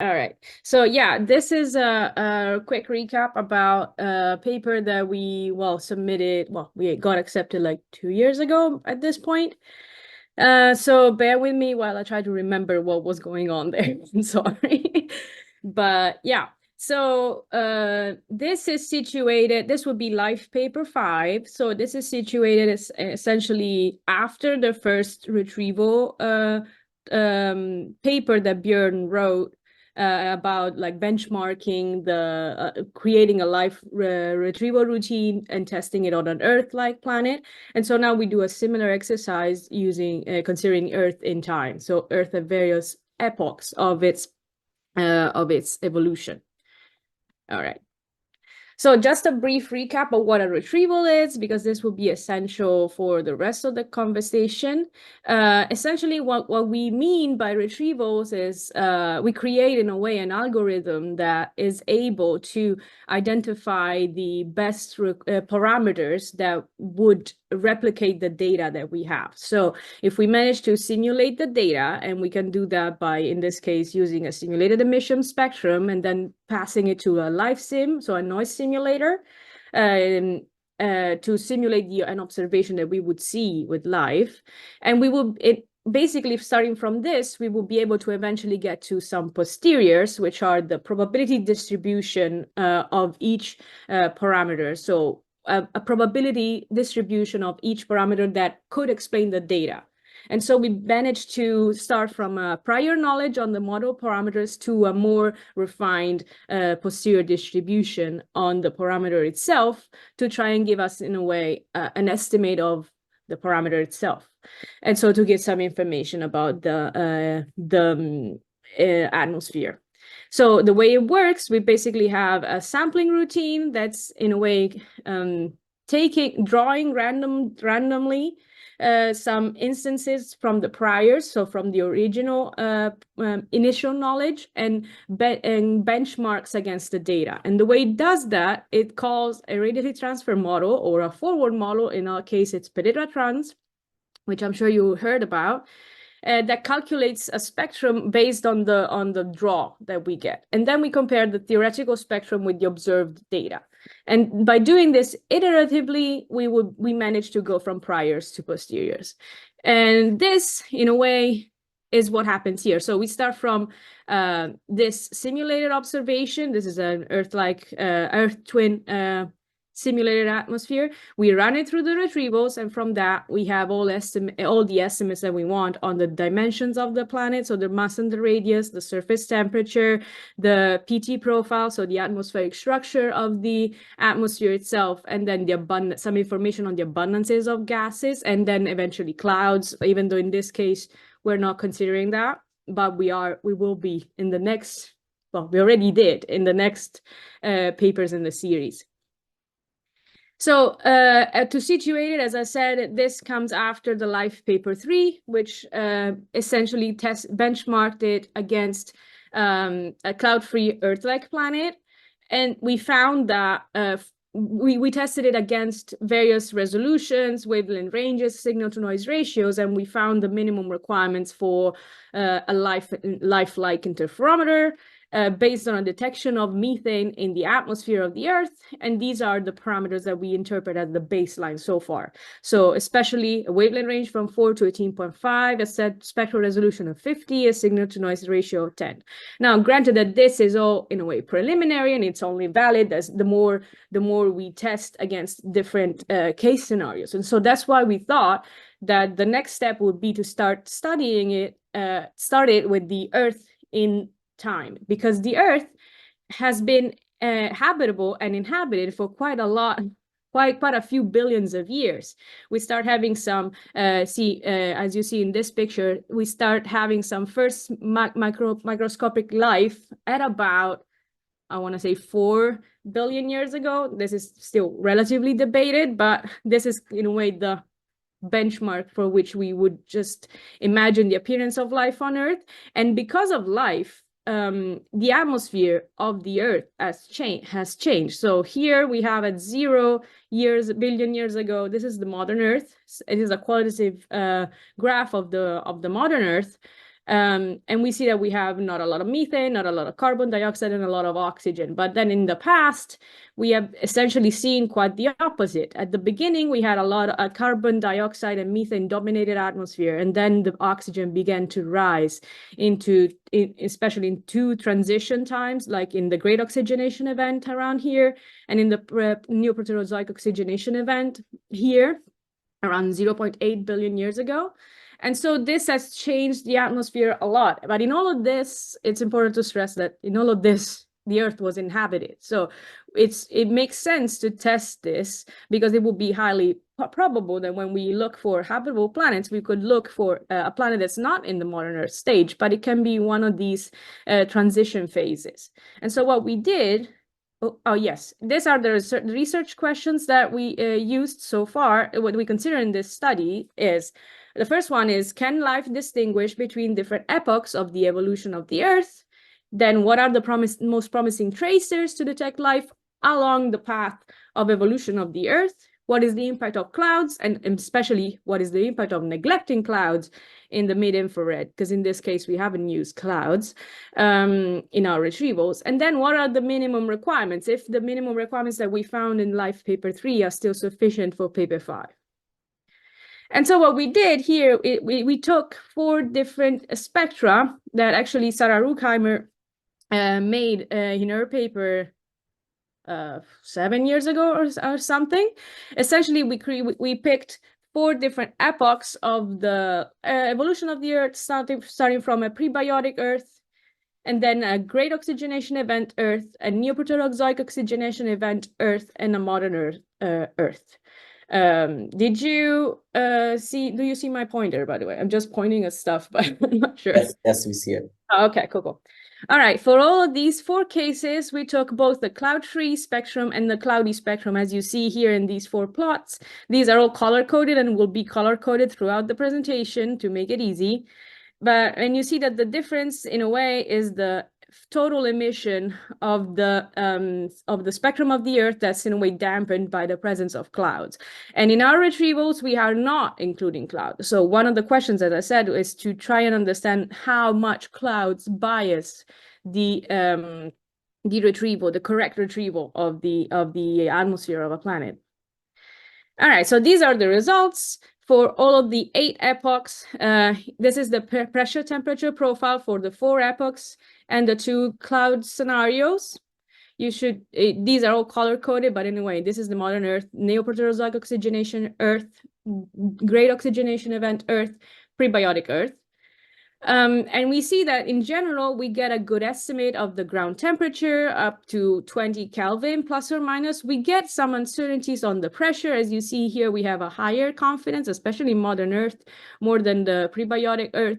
All right. So yeah, this is a quick recap about a paper that we, submitted. Well, we got accepted like 2 years ago at this point. So bear with me while I try to remember what was going on there. I'm sorry. But yeah, so this is situated, this would be life paper 5. So this is situated as essentially after the first retrieval paper that Björn wrote about like benchmarking the creating a life retrieval routine and testing it on an Earth-like planet. And so now we do a similar exercise using considering Earth in time. So Earth at various epochs of its evolution. All right. So just a brief recap of what a retrieval is, because this will be essential for the rest of the conversation. Essentially, what we mean by retrievals is we create, in a way, an algorithm that is able to identify the best parameters that would replicate the data that we have. So if we manage to simulate the data, and we can do that by, in this case, using a simulated emission spectrum and then passing it to a live sim, so a noise simulator, to simulate an observation that we would see with live. And we will, basically, starting from this, we will be able to eventually get to some posteriors, which are the probability distribution of each parameter. So a probability distribution of each parameter that could explain the data. And so we managed to start from a prior knowledge on the model parameters to a more refined posterior distribution on the parameter itself to try and give us, in a way, an estimate of the parameter itself. And so to get some information about the atmosphere. So the way it works, we basically have a sampling routine that's, in a way, drawing randomly some instances from the priors, so from the original initial knowledge, and benchmarks against the data. And the way it does that, it calls a radiative transfer model, or a forward model. In our case, it's Pereira-Trans, which I'm sure you heard about. That calculates a spectrum based on the draw that we get. And then we compare the theoretical spectrum with the observed data. And by doing this iteratively, we manage to go from priors to posteriors. And this, in a way, is what happens here. So we start from this simulated observation. This is an Earth-like Earth twin simulated atmosphere. We run it through the retrievals, and from that we have all the estimates that we want on the dimensions of the planet, so the mass and the radius, the surface temperature, the PT profile, so the atmospheric structure of the atmosphere itself, and then some information on the abundances of gases, and then eventually clouds, even though in this case we're not considering that, but we will be in the next, we already did in the next papers in the series. So to situate it, as I said, this comes after the life paper 3, which essentially benchmarked it against a cloud-free Earth-like planet. And we found that we tested it against various resolutions, wavelength ranges, signal-to-noise ratios, and we found the minimum requirements for a life-like interferometer, based on a detection of methane in the atmosphere of the Earth. And these are the parameters that we interpret as the baseline so far. So especially a wavelength range from 4 to 18.5, a set spectral resolution of 50, a signal-to-noise ratio of 10. Now, granted that this is all, in a way, preliminary, and it's only valid as the more we test against different case scenarios. And so that's why we thought that the next step would be to start studying it, started with the Earth in time, because the Earth has been habitable and inhabited for quite a few billions of years. We start having some, as you see in this picture, we start having some first microscopic life at about, I want to say, 4 billion years ago. This is still relatively debated, but this is, in a way, the benchmark for which we would just imagine the appearance of life on Earth. And because of life, the atmosphere of the Earth has changed. So here we have at 0 billion years ago, this is the modern Earth. It is a qualitative graph of the modern Earth. And we see that we have not a lot of methane, not a lot of carbon dioxide, and a lot of oxygen. But then in the past, we have essentially seen quite the opposite. At the beginning, we had a lot of carbon dioxide and methane dominated atmosphere, and then the oxygen began to rise especially in two transition times, like in the Great Oxygenation Event around here, and in the Neoproterozoic oxygenation event here, around 0.8 billion years ago. And so this has changed the atmosphere a lot. But in all of this, it's important to stress that in all of this, the Earth was inhabited. So it makes sense to test this, because it would be highly probable that when we look for habitable planets, we could look for a planet that's not in the modern Earth stage, but it can be one of these transition phases. And so what we did, yes, these are the research questions that we used so far. What we consider in this study is, the first one is, can life distinguish between different epochs of the evolution of the Earth? Then what are the most promising tracers to detect life along the path of evolution of the Earth? What is the impact of clouds, and especially what is the impact of neglecting clouds in the mid-infrared? Because in this case, we haven't used clouds in our retrievals. And then what are the minimum requirements, if the minimum requirements that we found in Life paper 3 are still sufficient for paper 5? And so what we did here, we took 4 different spectra that actually Sarah Ruckheimer made in her paper 7 years ago or something. Essentially, we picked 4 different epochs of the evolution of the Earth, starting from a prebiotic Earth, and then a Great Oxygenation Event Earth, a Neoproterozoic Oxygenation Event Earth, and a modern Earth. Do you see my pointer, by the way? I'm just pointing at stuff, but I'm not sure. Yes, we see it. Oh, okay, cool. All right, for all of these 4 cases, we took both the cloud-free spectrum and the cloudy spectrum, as you see here in these 4 plots. These are all color-coded and will be color-coded throughout the presentation to make it easy. And you see that the difference, in a way, is the total emission of the spectrum of the Earth that's in a way dampened by the presence of clouds. And in our retrievals, we are not including clouds. So one of the questions, as I said, is to try and understand how much clouds bias the retrieval, the correct retrieval of the atmosphere of a planet. All right, so these are the results for all of the 8 epochs. This is the pressure temperature profile for the 4 epochs and the 2 cloud scenarios. These are all color-coded, but anyway, this is the modern Earth, Neoproterozoic oxygenation Earth, Great Oxygenation Event Earth, prebiotic Earth. And we see that in general, we get a good estimate of the ground temperature up to 20 Kelvin plus or minus. We get some uncertainties on the pressure. As you see here, we have a higher confidence, especially modern Earth, more than the prebiotic Earth,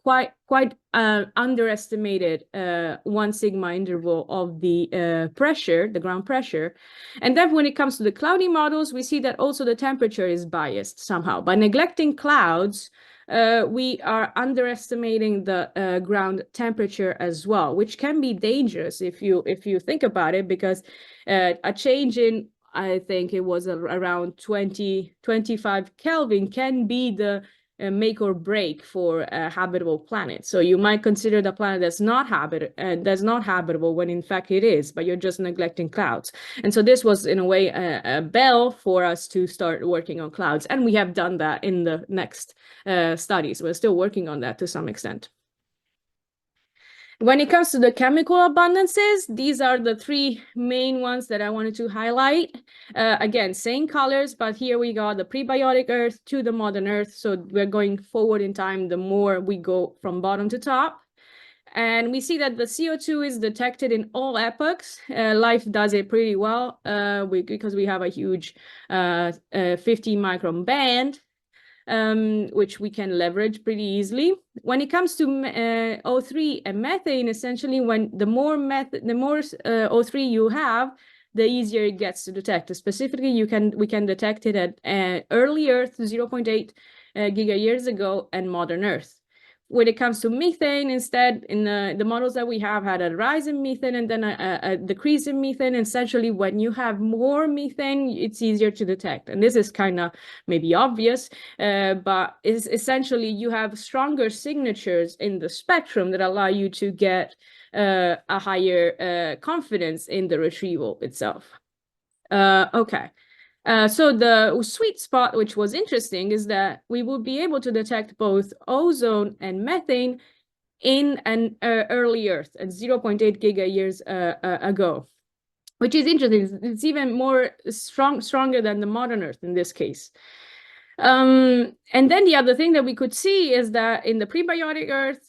quite underestimated 1 sigma interval of the pressure, the ground pressure. And then when it comes to the cloudy models, we see that also the temperature is biased somehow. By neglecting clouds, we are underestimating the ground temperature as well, which can be dangerous if you think about it, because a change in, I think it was around 25 Kelvin can be the make or break for a habitable planet. So you might consider the planet that's not habitable when in fact it is, but you're just neglecting clouds. And so this was in a way a bell for us to start working on clouds, and we have done that in the next studies. We're still working on that to some extent. When it comes to the chemical abundances, these are the 3 main ones that I wanted to highlight. Again, same colors, but here we got the prebiotic Earth to the modern Earth. So we're going forward in time, the more we go from bottom to top. And we see that the CO2 is detected in all epochs. Life does it pretty well because we have a huge 50 micron band, which we can leverage pretty easily. When it comes to O3 and methane, essentially, when the more O3 you have, the easier it gets to detect. Specifically, we can detect it at early Earth, 0.8 giga years ago, and modern Earth. when it comes to methane, instead, in the models that we have had a rise in methane and then a decrease in methane. Essentially, when you have more methane, it's easier to detect. And this is kind of maybe obvious, but is essentially you have stronger signatures in the spectrum that allow you to get a higher confidence in the retrieval itself. Okay. So the sweet spot, which was interesting, is that we will be able to detect both ozone and methane in an early Earth at 0.8 gigayears ago, which is interesting. It's even more stronger than the modern Earth in this case. And then the other thing that we could see is that in the prebiotic Earth,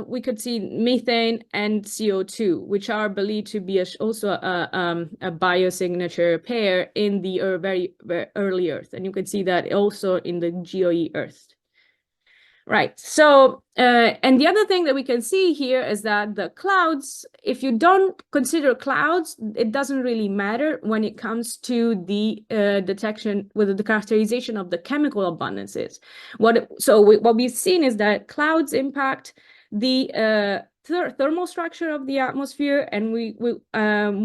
we could see methane and CO2, which are believed to be also a biosignature pair in the very early Earth. And you can see that also in the GOE Earth. Right. So, and the other thing that we can see here is that the clouds, if you don't consider clouds, it doesn't really matter when it comes to the detection with the characterization of the chemical abundances. What we've seen is that clouds impact the thermal structure of the atmosphere, and we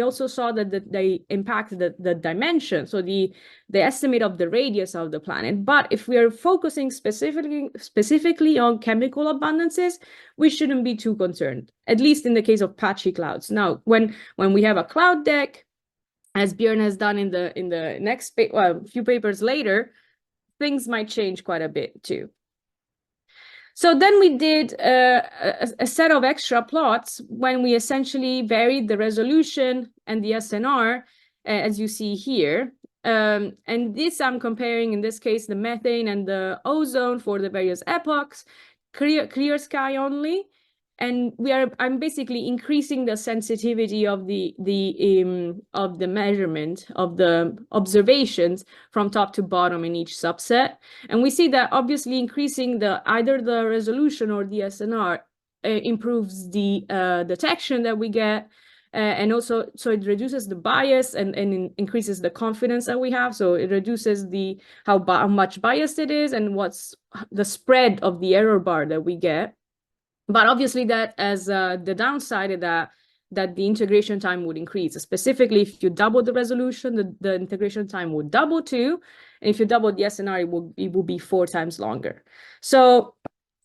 also saw that they impact the dimension, so the estimate of the radius of the planet. But if we are focusing specifically on chemical abundances, we shouldn't be too concerned, at least in the case of patchy clouds. Now, when we have a cloud deck, as Björn has done in the next few papers later, things might change quite a bit too. So then we did a set of extra plots when we essentially varied the resolution and the SNR, as you see here. And this I'm comparing, in this case, the methane and the ozone for the various epochs, clear sky only. And I'm basically increasing the sensitivity of the measurement of the observations from top to bottom in each subset. And we see that obviously increasing either the resolution or the SNR improves the detection that we get. And also, so it reduces the bias and increases the confidence that we have. So it reduces how much biased it is and what's the spread of the error bar that we get. But obviously that as the downside of that the integration time would increase. Specifically, if you double the resolution, the integration time would double too. And if you double the SNR, it will be 4 times longer. So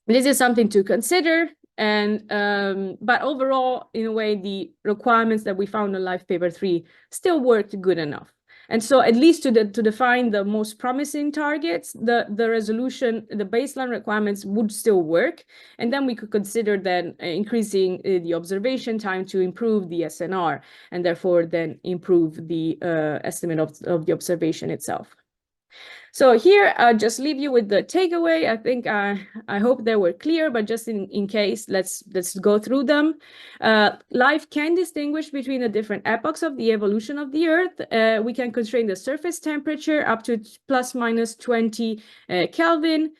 this is something to consider. And but overall, in a way, the requirements that we found in Life Paper 3 still worked good enough. And so at least to define the most promising targets, the resolution, the baseline requirements would still work. And then we could consider then increasing the observation time to improve the SNR, and therefore then improve the estimate of the observation itself. So here, I'll just leave you with the takeaway. I think I hope they were clear, but just in case, let's go through them. Life can distinguish between the different epochs of the evolution of the Earth. We can constrain the surface temperature up to plus minus 20 Kelvin.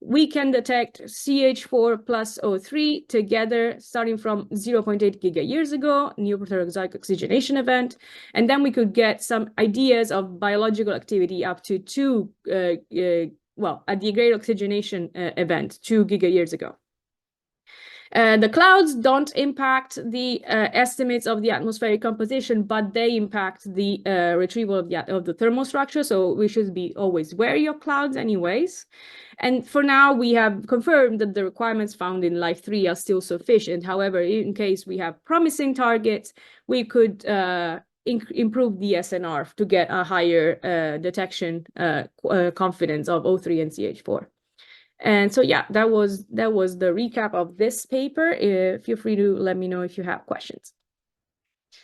We can detect CH4 plus O3 together, starting from 0.8 gigayears ago, neoproterozoic oxygenation event. And then we could get some ideas of biological activity up to 2, at the great oxygenation event 2 gigayears ago. The clouds don't impact the estimates of the atmospheric composition, but they impact the retrieval of the thermal structure. So we should be always wary of clouds anyways. And for now, we have confirmed that the requirements found in Life 3 are still sufficient. However, in case we have promising targets, we could improve the SNR to get a higher detection confidence of O3 and CH4. And so, yeah, that was the recap of this paper. Feel free to let me know if you have questions.